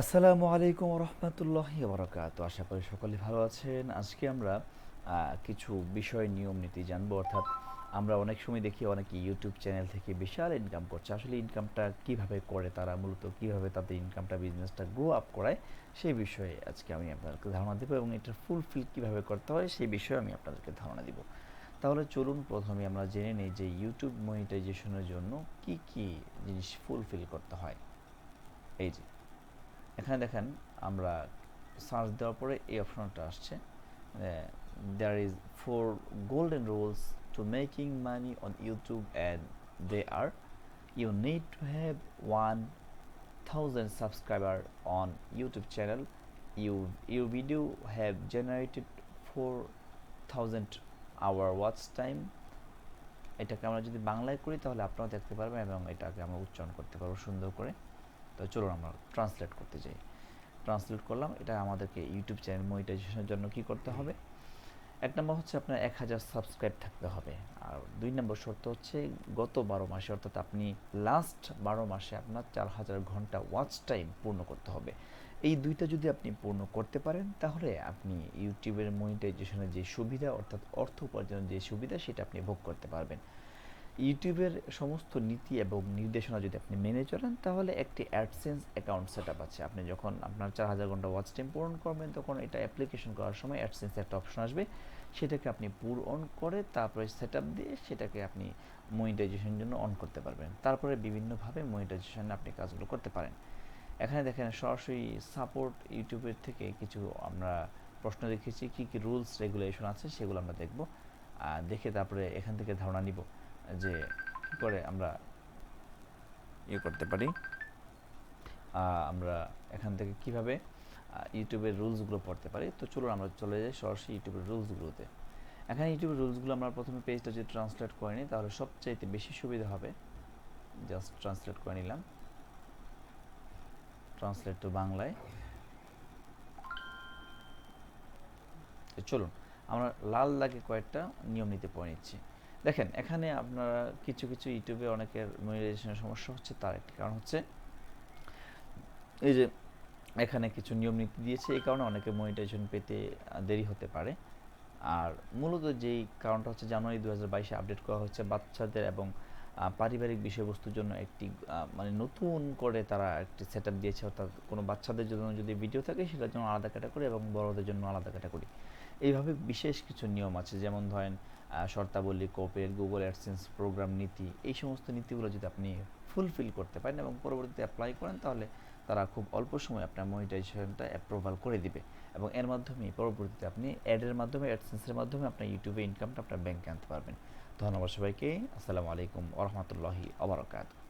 আসসালামু আলাইকুম রহমতুল্লাহি বারাকাতু। আশা করি সকলে ভালো আছেন। আজকে আমরা কিছু বিষয় নিয়ম নীতি জানবো। অর্থাৎ আমরা অনেক সময় দেখি অনেকে ইউটিউব চ্যানেল থেকে বিশাল ইনকাম করছে। আসলে ইনকামটা কিভাবে করে, তারা মূলত কিভাবে তাদের ইনকামটা বিজনেসটা গ্রো আপ করায়, সেই বিষয়ে আজকে আমি আপনাদেরকে ধারণা দেবো এবং এটা ফুলফিল কিভাবে করতে হয় সেই বিষয়ে আমি আপনাদেরকে ধারণা দিব। তাহলে চলুন প্রথমে আমরা জেনে নিই যে ইউটিউব মনিটাইজেশনের জন্য কি কি জিনিস ফুলফিল করতে হয়। এই যে এখানে দেখেন, আমরা সার্চ দেওয়ার পরে এই অপশনটা আসছে, there is four golden rules to making money on YouTube and they are you need to have 1000 subscriber on YouTube channel, your video have generated 4000 hour watch time। এটাকে আমরা যদি বাংলায় করি তাহলে আপনারাও দেখতে পারবেন এবং এটাকে আমরা উচ্চারণ করতে পারবো সুন্দর করে। তো চলুন আমরা ট্রান্সলেট করতে যাই। ট্রান্সলেট করলাম। এটা আমাদেরকে ইউটিউব চ্যানেল মনিটাইজেশনের জন্য কি করতে হবে? এক নম্বর হচ্ছে আপনার 1000 সাবস্ক্রাইব থাকতে হবে। আর 2 নম্বর শর্ত হচ্ছে গত 12 মাসে, অর্থাৎ আপনি লাস্ট 12 মাসে আপনার 4000 ঘন্টা ওয়াচ টাইম পূর্ণ করতে হবে। এই দুইটা যদি আপনি পূর্ণ করতে পারেন তাহলে আপনি ইউটিউবের মনিটাইজেশনের যে সুবিধা, অর্থাৎ অর্থ উপার্জনের যে সুবিধা, সেটা আপনি ভোগ করতে পারবেন। ইউটিউবের সমস্ত নীতি এবং নির্দেশনা যদি আপনি মেনে চলেন তাহলে একটি অ্যাডসেন্স অ্যাকাউন্ট সেট আপ আছে। আপনি যখন আপনার 4000 ঘন্টা ওয়াচ টাইম পূরণ করবেন তখন এটা অ্যাপ্লিকেশন করার সময় অ্যাডসেন্স একটা অপশন আসবে, সেটাকে আপনি পূরণ করে তারপরে সেট আপ দিয়ে সেটাকে আপনি মনিটাইজেশনের জন্য অন করতে পারবেন। তারপরে বিভিন্নভাবে মনিটাইজেশন আপনি কাজগুলো করতে পারেন। এখানে দেখেন সরাসরি সাপোর্ট ইউটিউবের থেকে কিছু আমরা প্রশ্ন দেখেছি, কী কী রুলস রেগুলেশন আছে সেগুলো আমরা দেখব। দেখে তারপরে এখান থেকে ধারণা নিব যে কী করে আমরা ইয়ে করতে পারি, আমরা এখান থেকে কিভাবে ইউটিউবের রুলসগুলো পড়তে পারি। তো চলুন আমরা চলে যাই সরাসরি ইউটিউবের রুলসগুলোতে। এখানে ইউটিউবের রুলসগুলো আমরা প্রথমে পেজটা যদি ট্রান্সলেট করে নিই তাহলে সবচাইতে বেশি সুবিধা হবে। জাস্ট ট্রান্সলেট করে নিলাম, ট্রান্সলেট টু বাংলায়। চলুন আমরা লাল দাগে কয়েকটা নিয়ম নীতি পড়ে নিচ্ছি। দেখেন এখানে আপনারা কিছু কিছু ইউটিউবে অনেকের মনিটাইজেশনের সমস্যা হচ্ছে, তার একটি কারণ হচ্ছে এই যে এখানে কিছু নিয়ম নীতি দিয়েছে, এই কারণে অনেকে মনিটাইজেশন পেতে দেরি হতে পারে। আর মূলত যেই কারণটা হচ্ছে জানুয়ারি 2022-এ আপডেট করা হচ্ছে বাচ্চাদের এবং পারিবারিক বিষয়বস্তুর জন্য একটি মানে নতুন করে তারা একটি সেট আপ দিয়েছে। অর্থাৎ কোনো বাচ্চাদের জন্য যদি ভিডিও থাকে সেটার জন্য আলাদা ক্যাটাগরি এবং বড়দের জন্য আলাদা ক্যাটাগরি। এইভাবে বিশেষ কিছু নিয়ম আছে, যেমন ধরেন শর্তাবলী, কোপের, গুগল অ্যাডসেন্স প্রোগ্রাম নীতি, এই সমস্ত নীতিগুলো যদি আপনি ফুলফিল করতে পারেন এবং পরবর্তীতে অ্যাপ্লাই করেন তাহলে তারা খুব অল্প সময়ে আপনার মনিটাইজেশনটা অ্যাপ্রুভাল করে দিবে এবং এর মাধ্যমে পরবর্তীতে আপনি অ্যাডের মাধ্যমে, অ্যাডসেন্সের মাধ্যমে আপনার ইউটিউবে ইনকামটা আপনার ব্যাংকে আনতে পারবেন। ধন্যবাদ সবাইকে। আসসালামু আলাইকুম ওয়া রাহমাতুল্লাহি ওয়া বারাকাতুহু।